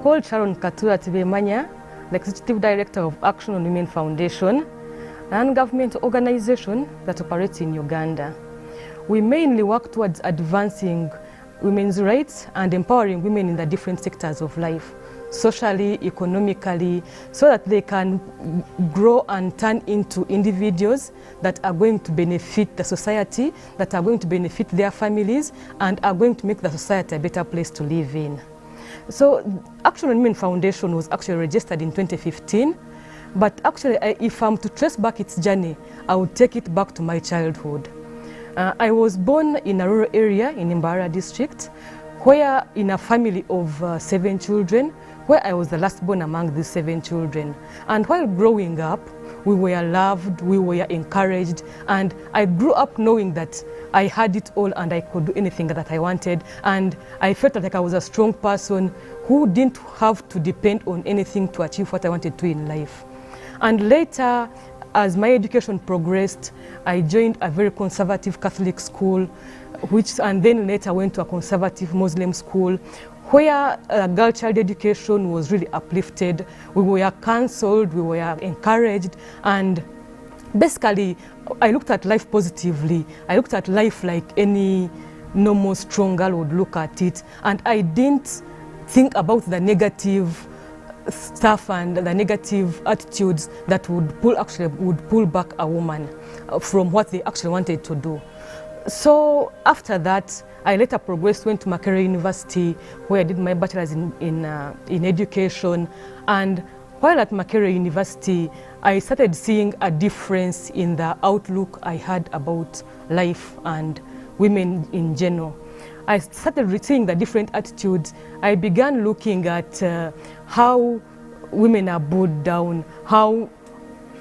called Sharon Katura Tibemanya, the Executive Director of Action on Women Foundation, a non-government organization that operates in Uganda. We mainly work towards advancing women's rights and empowering women in the different sectors of life, socially, economically, so that they can grow and turn into individuals that are going to benefit the society, that are going to benefit their families, and are going to make the society a better place to live in. So Action on Women Foundation was actually registered in 2015, but actually if I'm to trace back its journey, I would take it back to my childhood. I was born in a rural area in Imbara district, where in a family of 7 children, where I was the last born among these 7 children. And while growing up, we were loved, we were encouraged, and I grew up knowing that I had it all and I could do anything that I wanted. And I felt like I was a strong person who didn't have to depend on anything to achieve what I wanted to in life. And later, as my education progressed, I joined a very conservative Catholic school, and then later went to a conservative Muslim school, where girl child education was really uplifted. We were counseled, we were encouraged, and basically I looked at life positively. I looked at life like any normal strong girl would look at it, and I didn't think about the negative stuff and the negative attitudes that would pull back a woman from what they actually wanted to do. So after that, I later progressed, went to Makerere University, where I did my bachelor's in education. And while at Makerere University, I started seeing a difference in the outlook I had about life and women in general. I started seeing the different attitudes. I began looking at how women are brought down, how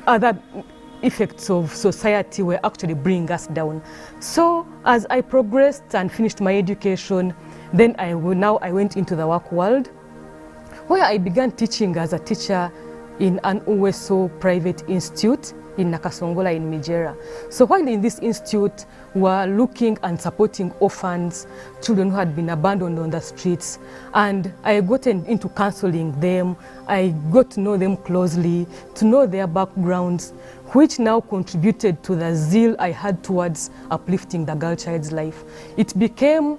other effects of society were actually bringing us down. So as I progressed and finished my education, then I went into the work world, where I began teaching as a teacher in an UWESO private institute in Nakasongola in Nigeria. So while in this institute, we were looking and supporting orphans, children who had been abandoned on the streets, and I got into counseling them. I got to know them closely, to know their backgrounds, which now contributed to the zeal I had towards uplifting the girl child's life. It became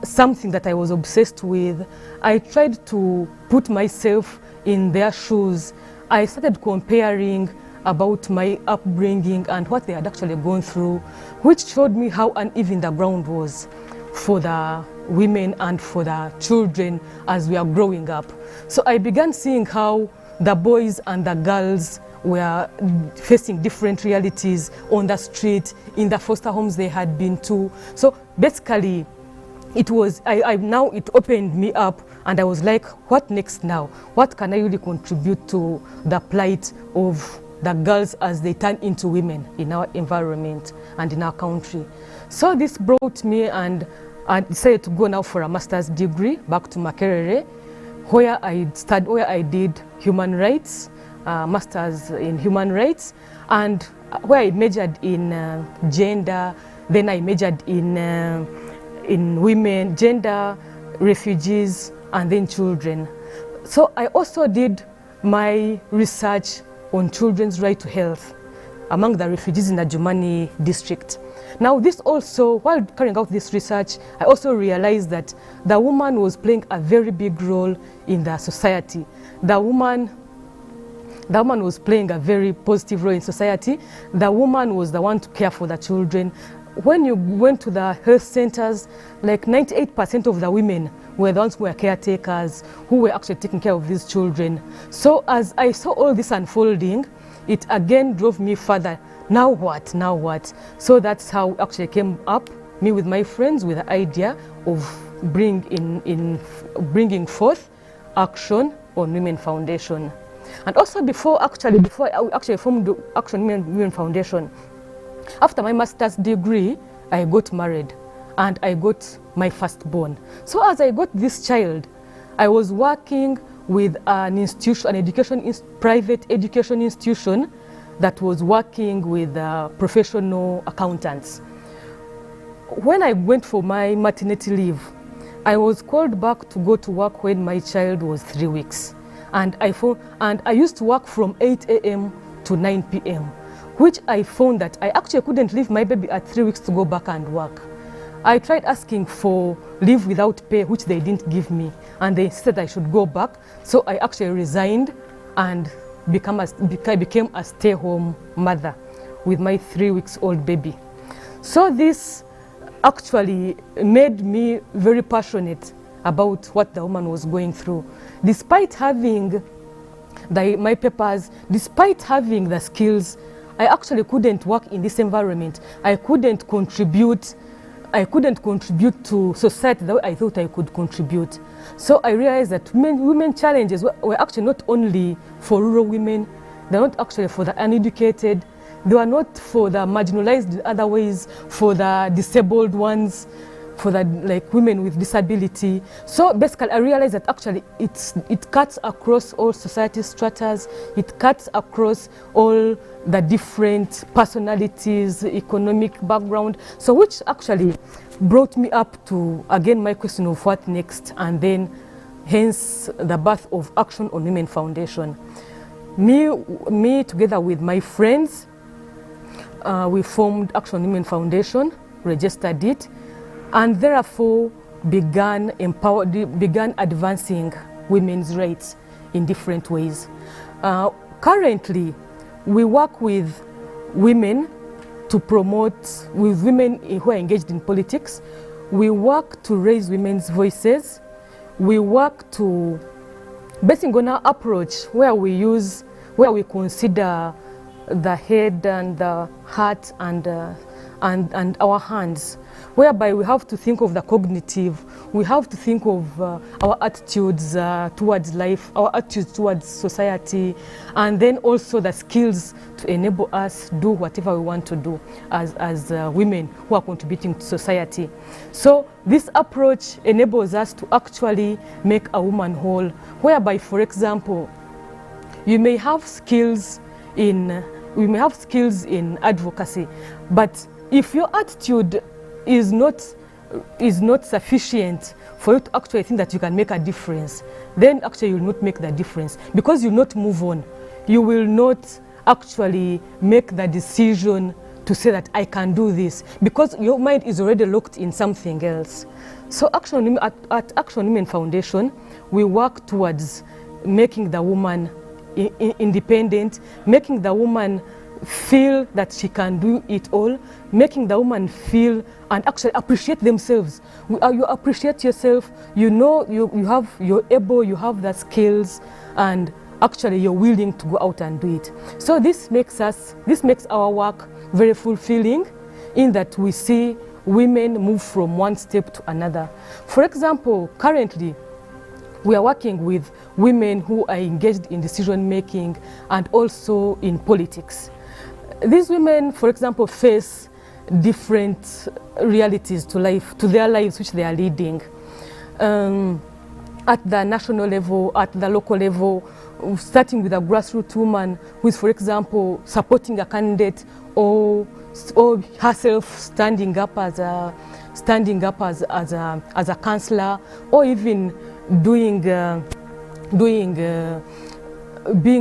something that I was obsessed with. I tried to put myself in their shoes. I started comparing about my upbringing and what they had actually gone through, which showed me how uneven the ground was for the women and for the children as we are growing up. So I began seeing how the boys and the girls were facing different realities on the street, in the foster homes they had been to. So basically, it opened me up, and I was like, what next now? What can I really contribute to the plight of the girls as they turn into women in our environment and in our country? So this brought me, and I decided to go now for a master's degree back to Makerere, where I did human rights, master's in human rights, and where I majored in gender. Then I majored in women, gender, refugees, and then children. So I also did my research on children's right to health among the refugees in the Jumani district. Now this also, while carrying out this research, I also realized that the woman was playing a very big role in the society. The woman was playing a very positive role in society. The woman was the one to care for the children. When you went to the health centers, like 98% of the women were the ones who were caretakers, who were actually taking care of these children. So as I saw all this unfolding, it again drove me further. Now what? Now what? So that's how I actually came up, me with my friends, with the idea of bringing forth Action on Women Foundation. And also before I actually formed the Action on Women Foundation, after my master's degree, I got married and I got my firstborn. So as I got this child, I was working with an institution, private education institution that was working with professional accountants. When I went for my maternity leave, I was called back to go to work when my child was 3 weeks. And I used to work from 8 a.m. to 9 p.m., which I found that I actually couldn't leave my baby at 3 weeks to go back and work. I tried asking for leave without pay, which they didn't give me, and they said I should go back. So I actually resigned and became a stay-home mother with my 3 weeks old baby. So this actually made me very passionate about what the woman was going through. Despite having my papers, despite having the skills, I actually couldn't work in this environment. I couldn't contribute to society the way I thought I could contribute. So I realized that women challenges were actually not only for rural women, they're not actually for the uneducated, they were not for the marginalized in other ways, for the disabled ones, for the women with disability. So basically I realized that actually it cuts across all society stratas, it cuts across all the different personalities, economic background, so which actually brought me up to, again, my question of what next, and then hence the birth of Action on Women Foundation. Me together with my friends, we formed Action on Women Foundation, registered it, and therefore began advancing women's rights in different ways. Currently, we work with women to promote, with women who are engaged in politics. We work to raise women's voices. We work to, based on our approach, where we consider the head and the heart and our hands, whereby we have to think of the cognitive, we have to think of our attitudes towards life, our attitudes towards society, and then also the skills to enable us do whatever we want to do as women who are contributing to society. So this approach enables us to actually make a woman whole, whereby, for example, you may have skills in advocacy, but if your attitude is not sufficient for you to actually think that you can make a difference, then actually you will not make the difference, because you will not move on. You will not actually make the decision to say that I can do this, because your mind is already locked in something else. So at Action Women Foundation, we work towards making the woman independent, making the woman feel that she can do it all, making the woman feel and actually appreciate themselves. You appreciate yourself, you know you're able, you have the skills, and actually you're willing to go out and do it. So this makes our work very fulfilling, in that we see women move from one step to another. For example, currently we are working with women who are engaged in decision making and also in politics. These women, for example, face different realities to their lives which they are leading. At the national level, at the local level, starting with a grassroots woman who is, for example, supporting a candidate or herself standing up as a councillor, or even being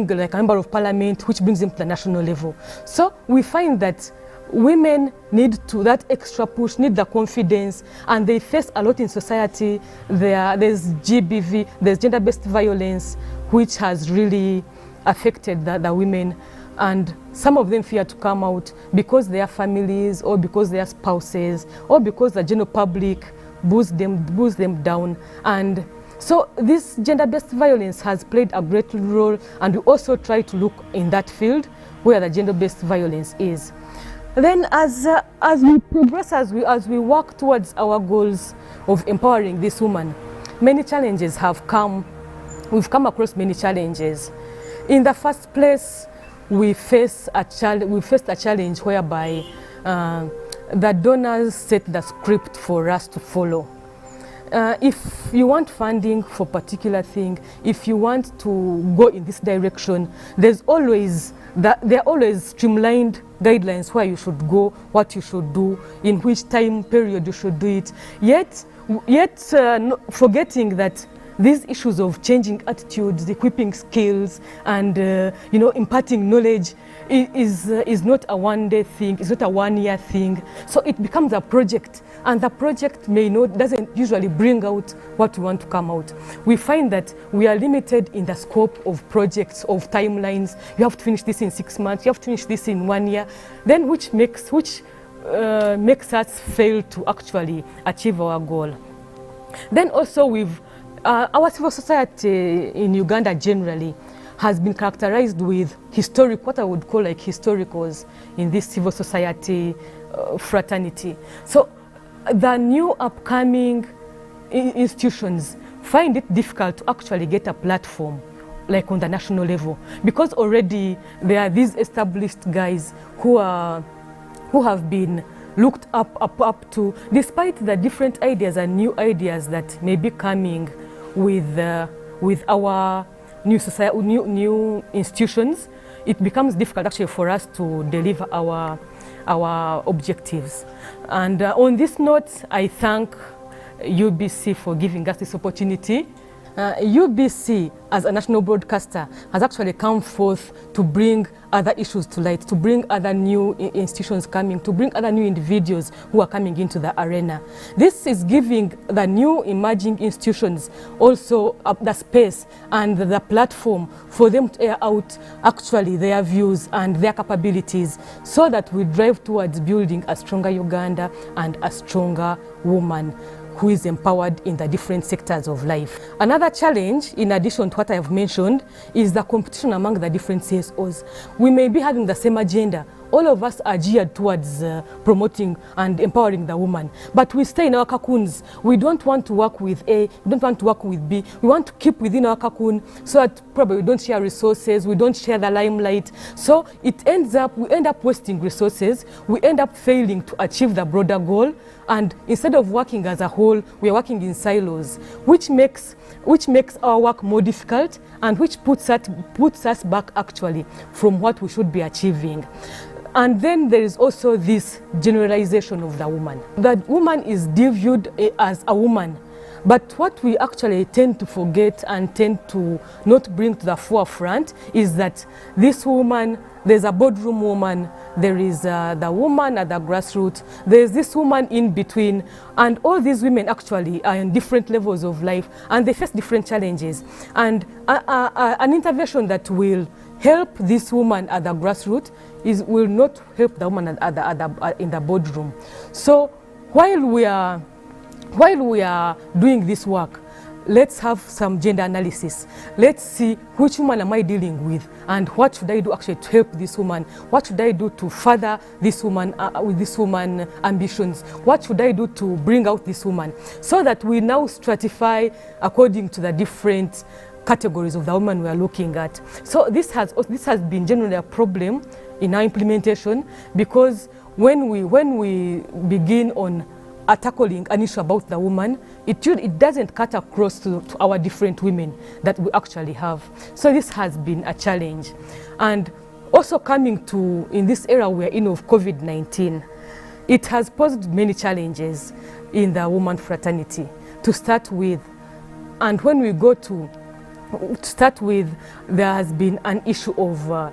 like a member of parliament, which brings them to the national level. So we find that women need that extra push, need the confidence, and they face a lot in society. There's GBV, there's gender-based violence, which has really affected the women, and some of them fear to come out because their families, or because their spouses, or because the general public boosts them down. And so this gender-based violence has played a great role, and we also try to look in that field where the gender-based violence is. Then as we progress, as we work towards our goals of empowering this woman, many challenges have come. We've come across many challenges. In the first place, we faced a challenge whereby the donors set the script for us to follow. If you want funding for particular thing, if you want to go in this direction, there are always streamlined guidelines where you should go, what you should do, in which time period you should do it. Yet forgetting that these issues of changing attitudes, equipping skills, and imparting knowledge is not a one-day thing. It's not a one-year thing. So it becomes a project, and the project doesn't usually bring out what we want to come out. We find that we are limited in the scope of projects, of timelines. You have to finish this in 6 months. You have to finish this in 1 year. Then which makes us fail to actually achieve our goal. Then also our civil society in Uganda generally has been characterized with what I would call like historicals in this civil society fraternity. So the new upcoming institutions find it difficult to actually get a platform like on the national level, because already there are these established guys who have been looked up to, despite the different ideas and new ideas that may be coming with our new society, new institutions. It becomes difficult actually for us to deliver our objectives. And on this note, I thank UBC for giving us this opportunity. UBC, as a national broadcaster, has actually come forth to bring other issues to light, to bring other new institutions coming, to bring other new individuals who are coming into the arena. This is giving the new emerging institutions also the space and the platform for them to air out actually their views and their capabilities, so that we drive towards building a stronger Uganda and a stronger woman who is empowered in the different sectors of life. Another challenge, in addition to what I have mentioned, is the competition among the different CSOs. We may be having the same agenda. All of us are geared towards promoting and empowering the woman, but we stay in our cocoons. We don't want to work with A, we don't want to work with B. We want to keep within our cocoon, so that probably we don't share resources, we don't share the limelight. So we end up wasting resources, we end up failing to achieve the broader goal, and instead of working as a whole, we are working in silos, which makes our work more difficult, and which puts us back actually from what we should be achieving. And then there is also this generalization of the woman. That woman is viewed as a woman, but what we actually tend to forget and tend to not bring to the forefront is that this woman, there's a boardroom woman, there is the woman at the grassroots, there's this woman in between, and all these women actually are in different levels of life, and they face different challenges. And an intervention that will help this woman at the grassroots will not help the woman in the boardroom. So while we are doing this work, let's have some gender analysis. Let's see which woman am I dealing with, and what should I do actually to help this woman? What should I do to further this woman with this woman ambitions? What should I do to bring out this woman? So that we now stratify according to the different categories of the woman we are looking at. So this has been generally a problem in our implementation, because when we begin on tackling an issue about the woman, it doesn't cut across to our different women that we actually have. So this has been a challenge. And also coming to, in this era we're in of COVID-19, it has posed many challenges in the woman fraternity to start with. And when we go to start with, there has been an issue of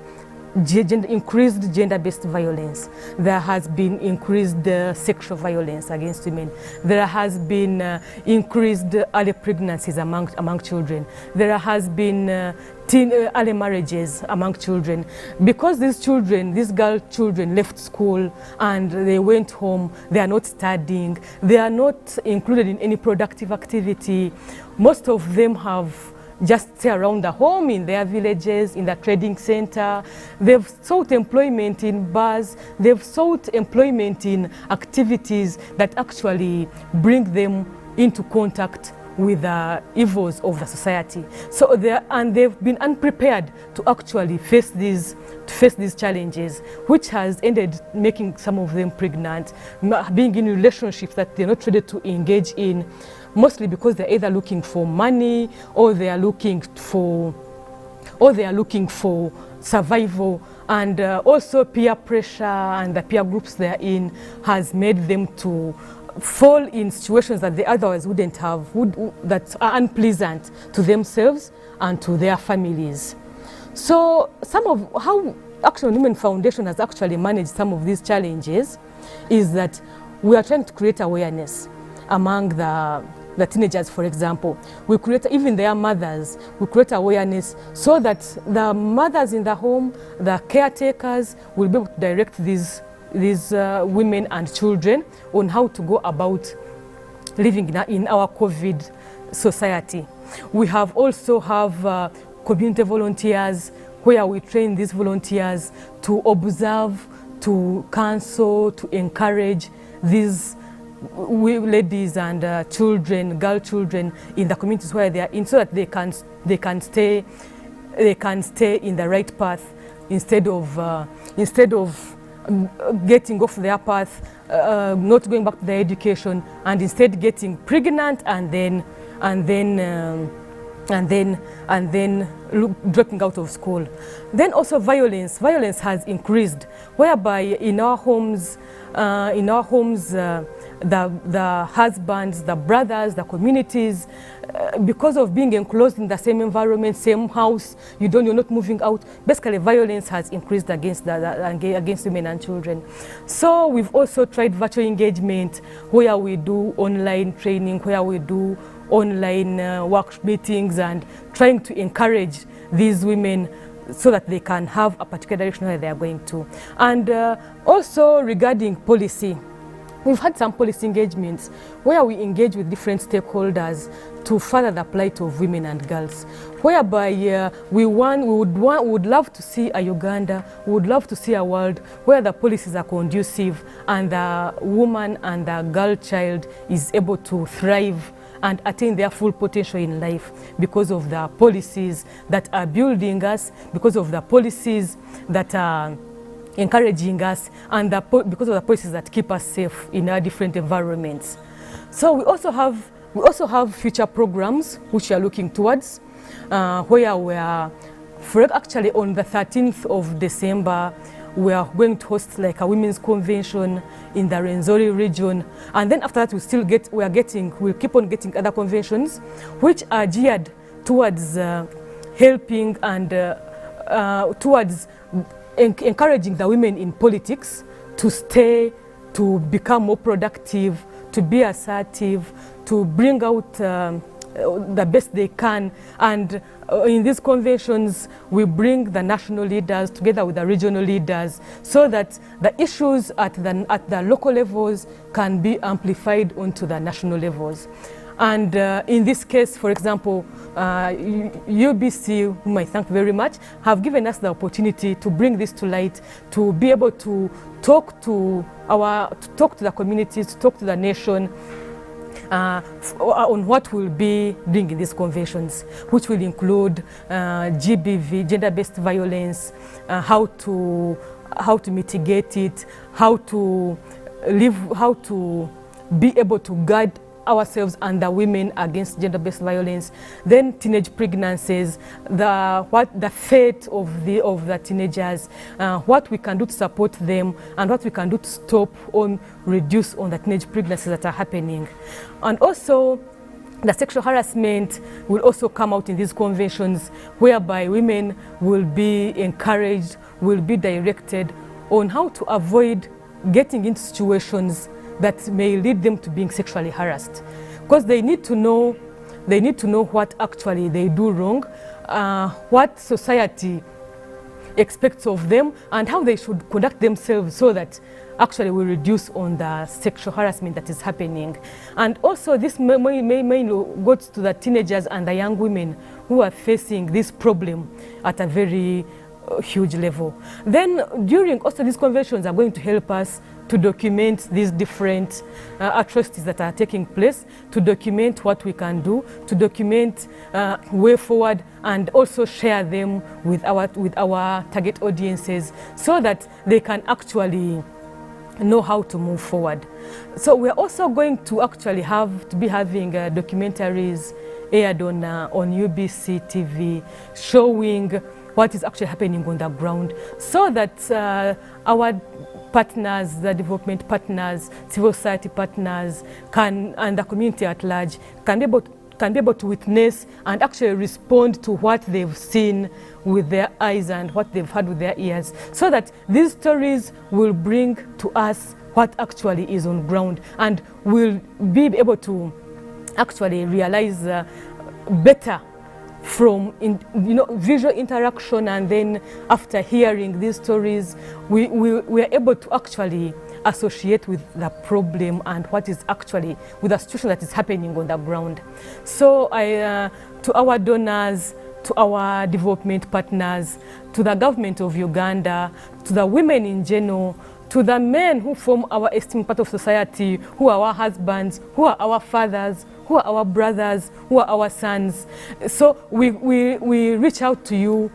increased gender-based violence. There has been increased sexual violence against women. There has been increased early pregnancies among children. There has been early marriages among children. Because these girl children left school and they went home, they are not studying, they are not included in any productive activity. Most of them have just stay around the home, in their villages, in the trading center. They've sought employment in bars. They've sought employment in activities that actually bring them into contact with the evils of the society. So they've been unprepared to actually face these challenges, which has ended making some of them pregnant, being in relationships that they're not ready to engage in, mostly because they're either looking for money or they are looking for survival, and also peer pressure and the peer groups they're in has made them to fall in situations that they otherwise wouldn't have, that are unpleasant to themselves and to their families. So some of how Action on Women Foundation has actually managed some of these challenges is that we are trying to create awareness among the teenagers, for example. We create, even their mothers, we create awareness so that the mothers in the home, the caretakers, will be able to direct these women and children on how to go about living in our COVID society. We have also have community volunteers where we train these volunteers to observe, to counsel, to encourage these ladies and children, girl children in the communities where they are in, so that they can stay in the right path instead of getting off their path, not going back to their education, and instead getting pregnant and then dropping out of school. Then also violence has increased, whereby in our homes, the husbands, the brothers, the communities, because of being enclosed in the same environment, same house, you're not moving out. Basically, violence has increased against women and children. So we've also tried virtual engagement, where we do online training, where we do online work meetings, and trying to encourage these women so that they can have a particular direction where they are going to. And also regarding policy, we've had some policy engagements where we engage with different stakeholders to further the plight of women and girls, whereby we would love to see a Uganda, we would love to see a world where the policies are conducive and the woman and the girl child is able to thrive and attain their full potential in life because of the policies that are building us, because of the policies that are encouraging us, and because of the policies that keep us safe in our different environments. So we also have future programs which we are looking towards, where we are, actually on the 13th of December, we are going to host like a women's convention in the Rwenzori region, and then after that we'll keep on getting other conventions which are geared towards helping and towards encouraging the women in politics to become more productive, to be assertive, to bring out the best they can. And in these conventions, we bring the national leaders together with the regional leaders so that the issues at the local levels can be amplified onto the national levels. And in this case, for example, UBC, whom I thank very much, have given us the opportunity to bring this to light, to be able to talk to the communities, to talk to the nation, on what we'll be doing in these conventions, which will include GBV, gender-based violence, how to mitigate it, how to be able to guard ourselves and the women against gender-based violence, then teenage pregnancies, the fate of the teenagers, what we can do to support them, and what we can do to stop or reduce on the teenage pregnancies that are happening. And also, the sexual harassment will also come out in these conventions, whereby women will be encouraged, will be directed on how to avoid getting into situations that may lead them to being sexually harassed, because they need to know what actually they do wrong, what society expects of them, and how they should conduct themselves so that actually we reduce on the sexual harassment that is happening. And also this mainly goes to the teenagers and the young women who are facing this problem at a very huge level. Then during also these conventions are going to help us to document these different atrocities that are taking place, to document what we can do, to document way forward, and also share them with our target audiences so that they can actually know how to move forward. So we're also going to actually be having documentaries aired on UBC TV, showing what is actually happening on the ground, so that our partners, the development partners, civil society partners, and the community at large can be able to witness and actually respond to what they've seen with their eyes and what they've heard with their ears, so that these stories will bring to us what actually is on ground, and will be able to actually realize better from visual interaction. And then after hearing these stories, we are able to actually associate with the problem and what is actually with the situation that is happening on the ground. So to our donors, to our development partners, to the government of Uganda, to the women in general, to the men who form our esteemed part of society, who are our husbands, who are our fathers, who are our brothers, who are our sons. So we reach out to you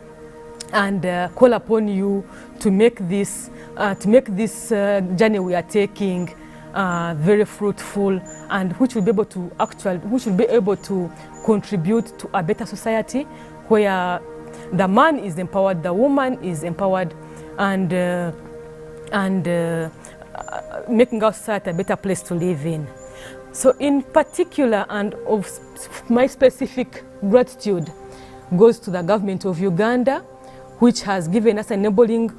and call upon you to make this journey we are taking very fruitful, and which will be able to contribute to a better society where the man is empowered, the woman is empowered, and making our society a better place to live in. So in particular, and of my specific gratitude goes to the government of Uganda, which has given us an enabling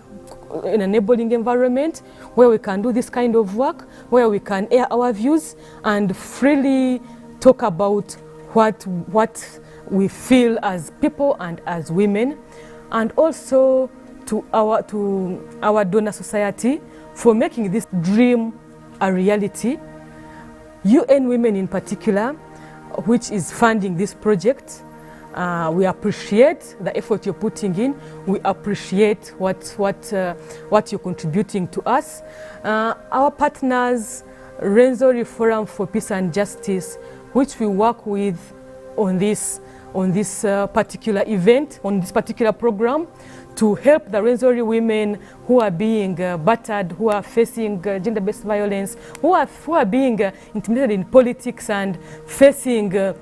environment where we can do this kind of work, where we can air our views and freely talk about what we feel as people and as women, and also to our donor society for making this dream a reality. UN Women in particular, which is funding this project, we appreciate the effort you're putting in. We appreciate what you're contributing to us. Our partners, Rwenzori Forum for Peace and Justice, which we work with on this particular event, on this particular program, to help the Rwenzori women who are being battered, who are facing gender-based violence, who are being intimidated in politics and facing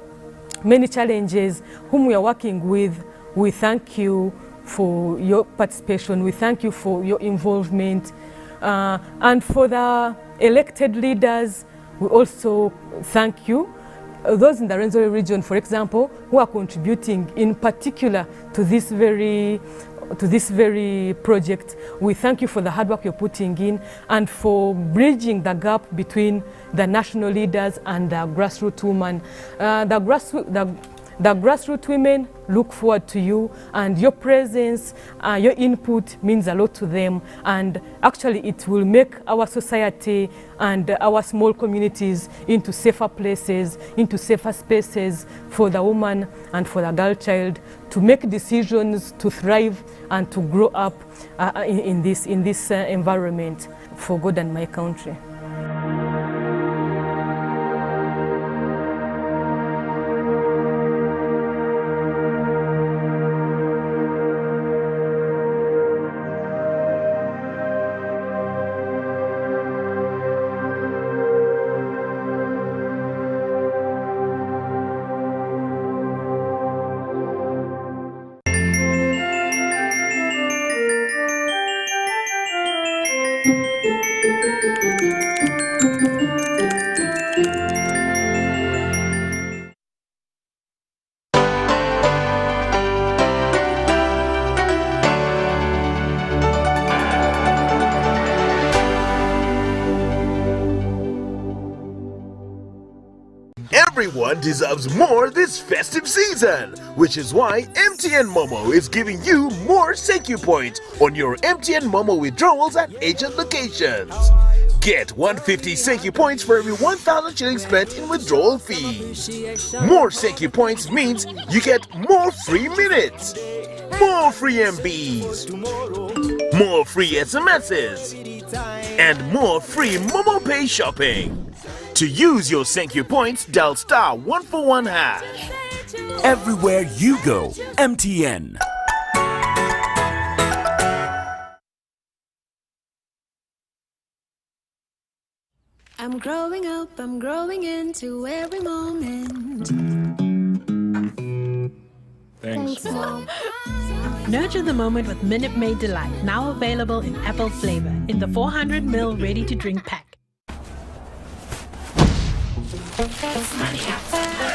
many challenges, whom we are working with. We thank you for your participation. We thank you for your involvement. And for the elected leaders, we also thank you. Those in the Rwenzori region, for example, who are contributing in particular to this very project, we thank you for the hard work you're putting in and for bridging the gap between the national leaders and the grassroots women. The grassroots women look forward to you, and your presence, your input means a lot to them, and actually it will make our society and our small communities into safer places, into safer spaces for the woman and for the girl child to make decisions, to thrive and to grow up in this environment for God and my country. Everyone deserves more this festive season, which is why MTN Momo is giving you more Senku points on your MTN Momo withdrawals at agent locations. Get 150 Senku points for every 1,000 shillings spent in withdrawal fees. More Senku points means you get more free minutes, more free MBs, more free SMSs, and more free Momo Pay shopping. To use your Thank You points, dial *141#. Everywhere you go, MTN. I'm growing up, I'm growing into every moment. Thanks, Mom. Nurture the moment with Minute Maid Delight, now available in apple flavor in the 400ml ready-to-drink pack. It's money outside.